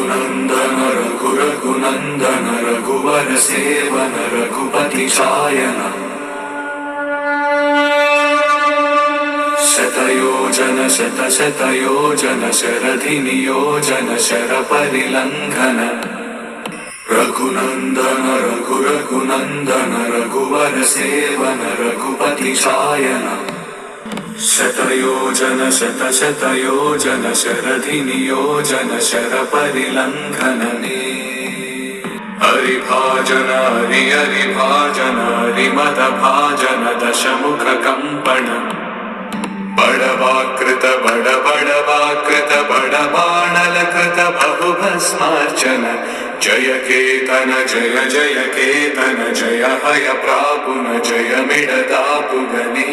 रघुनंदन रघुनंदन रघुवर सेवन रघुपति चायन शतयोजन शतयोजन शरधि नियोजन शर परिलंघन रघुनंदन रघुनंदन रघुवर सेवन रघुपति चायन शतयोजन शतयोजन शरधि नियोजन शर परिलंघन हरिभाजन हरिभाजन हरिमद भाजन दशमुख कंपन बड़वाकृत बड़वाकृत बड़बाणल कृत बहुभस्मार्चन जय केतन जय केतन जय हय प्रापुन जय मिडदापुगने।